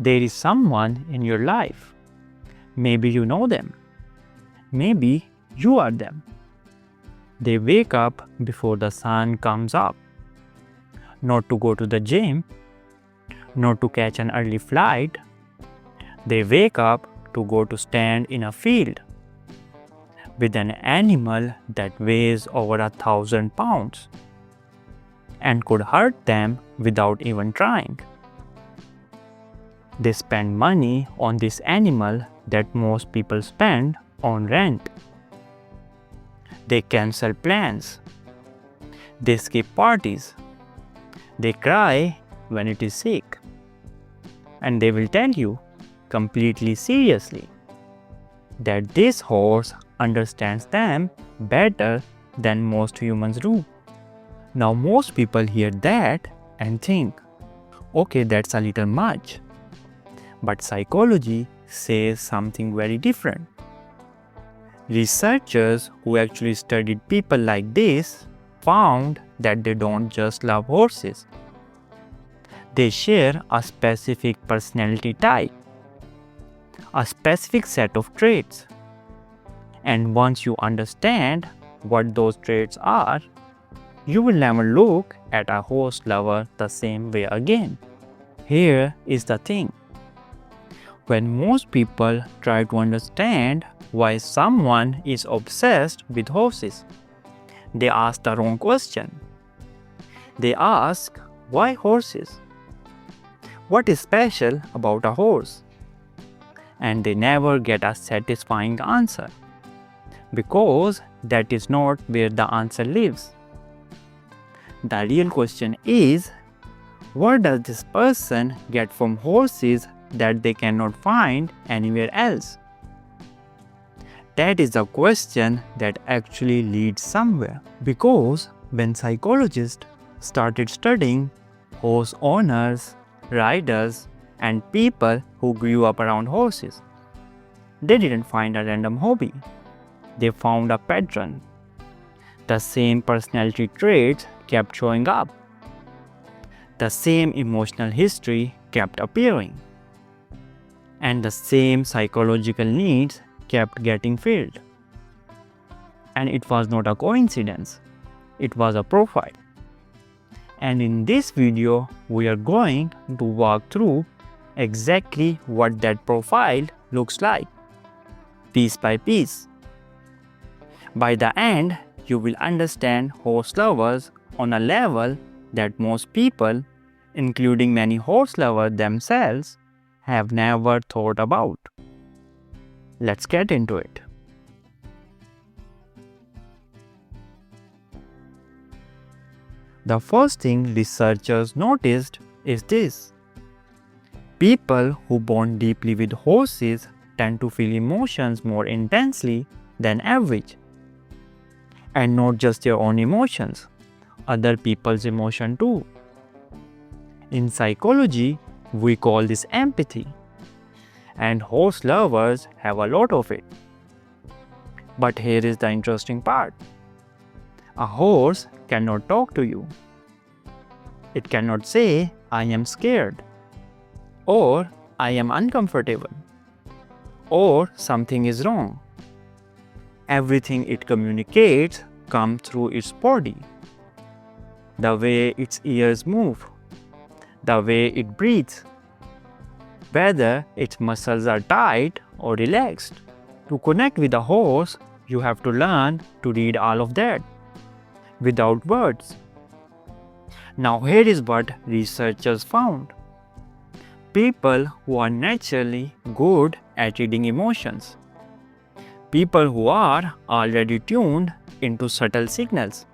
There is someone in your life. Maybe you know them. Maybe you are them. They wake up before the sun comes up. Not to go to the gym, not to catch an early flight. They wake up to go to stand in a field with an animal that weighs over 1,000 pounds and could hurt them without even trying. They spend money on this animal that most people spend on rent. They cancel plans. They skip parties. They cry when it is sick. And they will tell you completely seriously that this horse understands them better than most humans do. Now most people hear that and think, okay, that's a little much. But psychology says something very different. Researchers who actually studied people like this found that they don't just love horses. They share a specific personality type, a specific set of traits. And once you understand what those traits are, you will never look at a horse lover the same way again. Here is the thing. When most people try to understand why someone is obsessed with horses, they ask the wrong question. They ask, why horses? What is special about a horse? And they never get a satisfying answer, because that is not where the answer lives. The real question is, what does this person get from horses that they cannot find anywhere else? That is the question that actually leads somewhere. Because when psychologists started studying horse owners, riders, and people who grew up around horses, they didn't find a random hobby. They found a pattern. The same personality traits kept showing up. The same emotional history kept appearing. And the same psychological needs kept getting filled. And it was not a coincidence. It was a profile. And in this video, we are going to walk through exactly what that profile looks like, piece by piece. By the end, you will understand horse lovers on a level that most people, including many horse lovers themselves, have never thought about. Let's get into it. The first thing researchers noticed is this. People who bond deeply with horses tend to feel emotions more intensely than average. And not just their own emotions, other people's emotion too. In psychology, we call this empathy. And horse lovers have a lot of it. But here is the interesting part. A horse cannot talk to you. It cannot say, I am scared, or I am uncomfortable, or something is wrong. Everything it communicates comes through its body. The way its ears move, the way it breathes, whether its muscles are tight or relaxed. To connect with a horse, you have to learn to read all of that without words. Now here is what researchers found. People who are naturally good at reading emotions, people who are already tuned into subtle signals,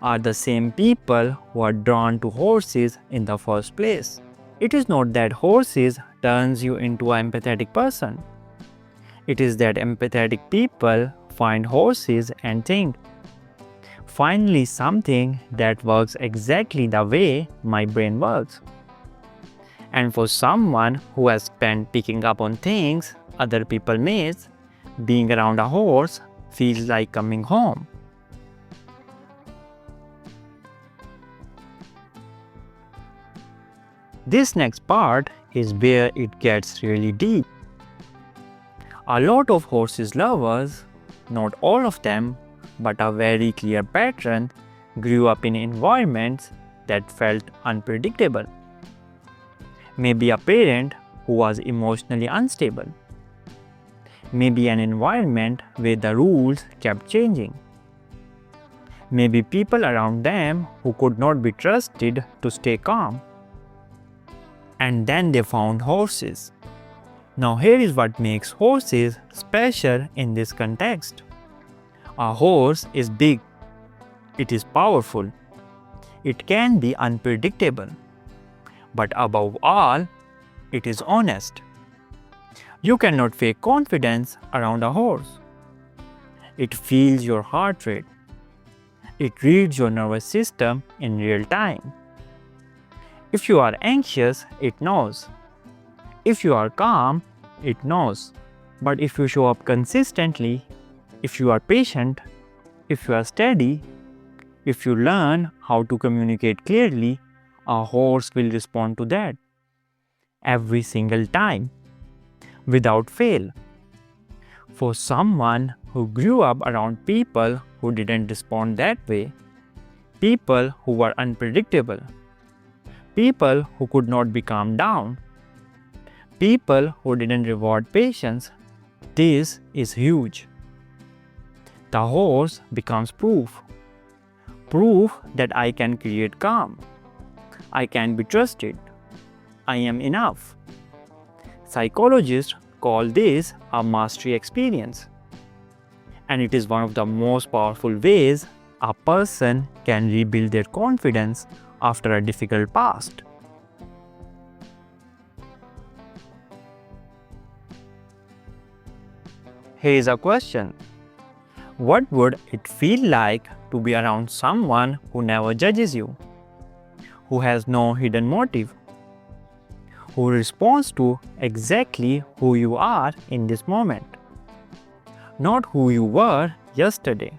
are the same people who are drawn to horses in the first place. It is not that horses turns you into an empathetic person. It is that empathetic people find horses and think, finally something that works exactly the way my brain works. And for someone who has spent picking up on things other people miss, being around a horse feels like coming home. This next part is where it gets really deep. A lot of horses lovers, not all of them, but a very clear pattern, grew up in environments that felt unpredictable. Maybe a parent who was emotionally unstable. Maybe an environment where the rules kept changing. Maybe people around them who could not be trusted to stay calm. And then they found horses. Now here is what makes horses special in this context. A horse is big. It is powerful. It can be unpredictable. But above all, it is honest. You cannot fake confidence around a horse. It feels your heart rate. It reads your nervous system in real time. If you are anxious, it knows. If you are calm, it knows. But if you show up consistently, if you are patient, if you are steady, if you learn how to communicate clearly, a horse will respond to that. Every single time. Without fail. For someone who grew up around people who didn't respond that way, people who were unpredictable, people who could not be calmed down, people who didn't reward patience, this is huge. The horse becomes proof. Proof that I can create calm. I can be trusted. I am enough. Psychologists call this a mastery experience. And it is one of the most powerful ways a person can rebuild their confidence after a difficult past. Here is a question. What would it feel like to be around someone who never judges you, who has no hidden motive, who responds to exactly who you are in this moment? Not who you were yesterday,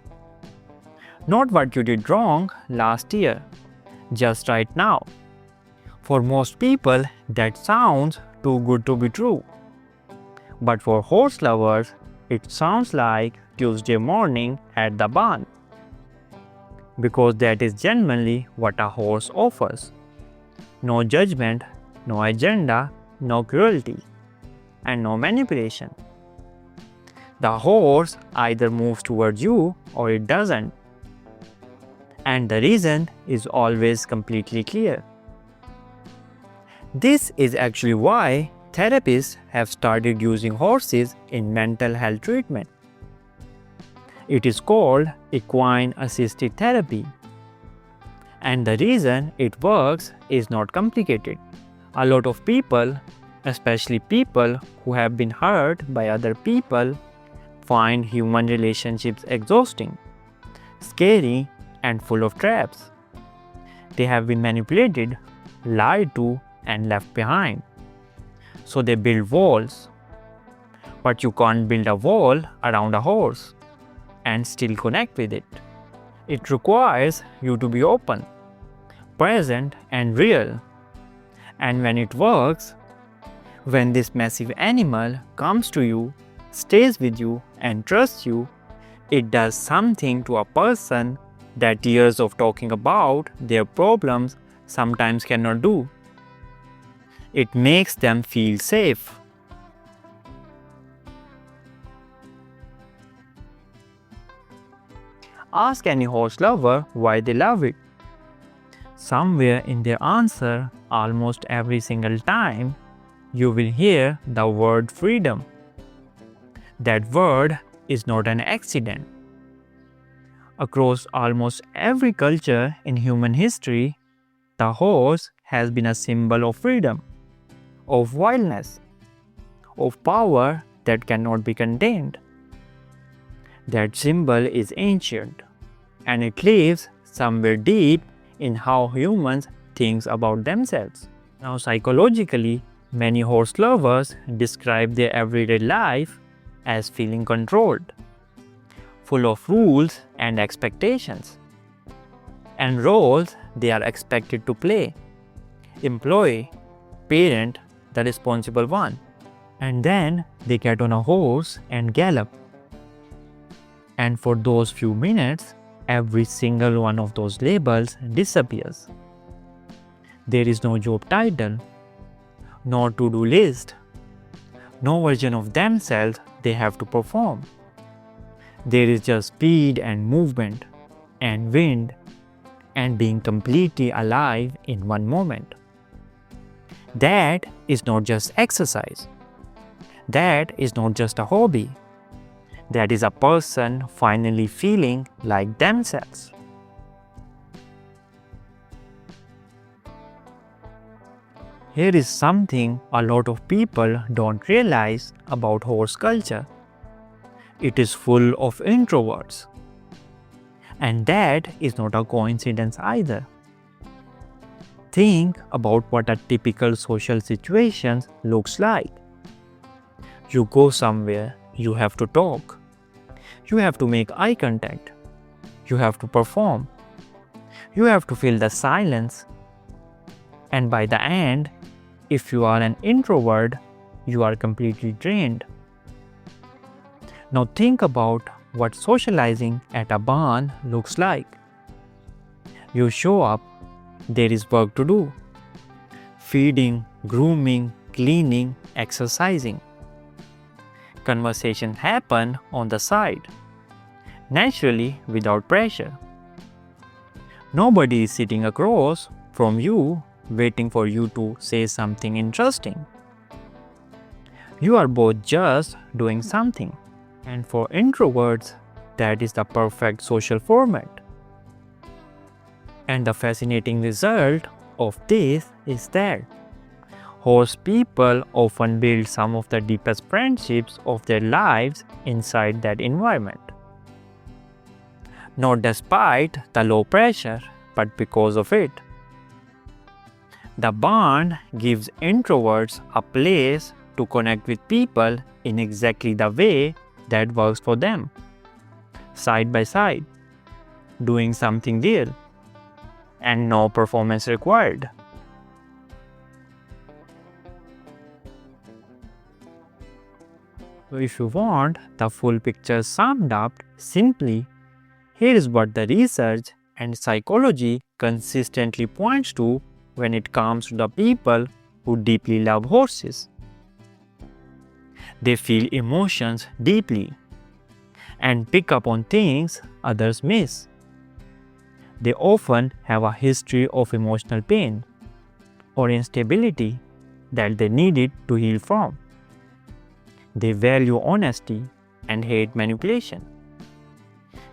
not what you did wrong last year, just right now. For most people, that sounds too good to be true. But for horse lovers, it sounds like Tuesday morning at the barn. Because that is genuinely what a horse offers. No judgment, no agenda, no cruelty, and no manipulation. The horse either moves towards you or it doesn't. And the reason is always completely clear. This is actually why therapists have started using horses in mental health treatment. It is called equine assisted therapy. And the reason it works is not complicated. A lot of people, especially people who have been hurt by other people, find human relationships exhausting, scary, and full of traps. They have been manipulated, lied to, and left behind. So they build walls. But you can't build a wall around a horse and still connect with it. It requires you to be open, present, and real. And when it works, when this massive animal comes to you, stays with you, and trusts you, it does something to a person that years of talking about their problems sometimes cannot do. It makes them feel safe. Ask any horse lover why they love it. Somewhere in their answer, almost every single time, you will hear the word freedom. That word is not an accident. Across almost every culture in human history, the horse has been a symbol of freedom, of wildness, of power that cannot be contained. That symbol is ancient, and it lives somewhere deep in how humans think about themselves. Now, psychologically, many horse lovers describe their everyday life as feeling controlled, full of rules and expectations, and roles they are expected to play, employ, parent, the responsible one. And then they get on a horse and gallop. And for those few minutes, every single one of those labels disappears. There is no job title, no to-do list, no version of themselves they have to perform. There is just speed and movement and wind and being completely alive in one moment. That is not just exercise. That is not just a hobby. That is a person finally feeling like themselves. Here is something a lot of people don't realize about horse culture. It is full of introverts. And that is not a coincidence either. Think about what a typical social situation looks like. You go somewhere, you have to talk. You have to make eye contact. You have to perform. You have to fill the silence. And by the end, if you are an introvert, you are completely drained. Now think about what socializing at a barn looks like. You show up, there is work to do. Feeding, grooming, cleaning, exercising. Conversations happen on the side, naturally without pressure. Nobody is sitting across from you waiting for you to say something interesting. You are both just doing something. And for introverts, that is the perfect social format. And the fascinating result of this is that horse people often build some of the deepest friendships of their lives inside that environment. Not despite the low pressure, but because of it. The barn gives introverts a place to connect with people in exactly the way that works for them. Side by side, doing something real, and no performance required. So if you want the full picture summed up simply, here is what the research and psychology consistently points to when it comes to the people who deeply love horses. They feel emotions deeply and pick up on things others miss. They often have a history of emotional pain or instability that they needed to heal from. They value honesty and hate manipulation.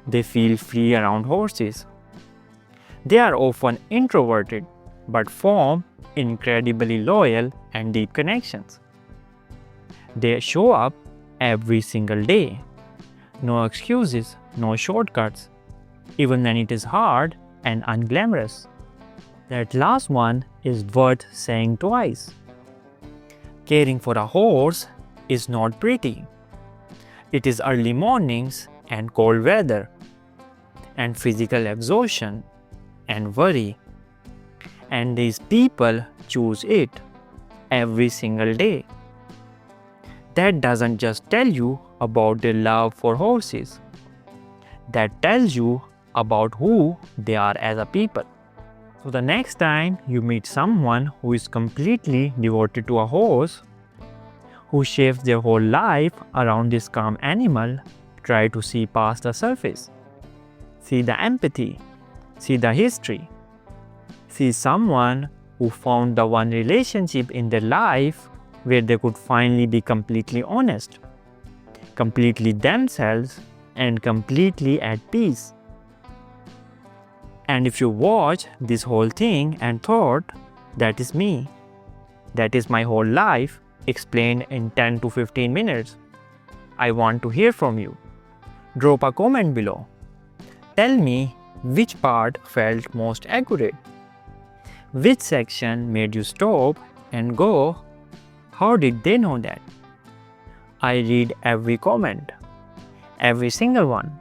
They feel free around horses. They are often introverted but form incredibly loyal and deep connections. They show up every single day. No excuses, no shortcuts, even when it is hard and unglamorous. That last one is worth saying twice. Caring for a horse is not pretty. It is early mornings and cold weather, and physical exhaustion and worry. And these people choose it every single day. That doesn't just tell you about their love for horses. That tells you about who they are as a people. So the next time you meet someone who is completely devoted to a horse, who shapes their whole life around this calm animal, try to see past the surface. See the empathy. See the history. See someone who found the one relationship in their life where they could finally be completely honest, completely themselves, and completely at peace. And if you watch this whole thing and thought, that is me, that is my whole life explained in 10 to 15 minutes, I want to hear from you. Drop a comment below. Tell me which part felt most accurate. Which section made you stop and go, how did they know that? I read every comment, every single one.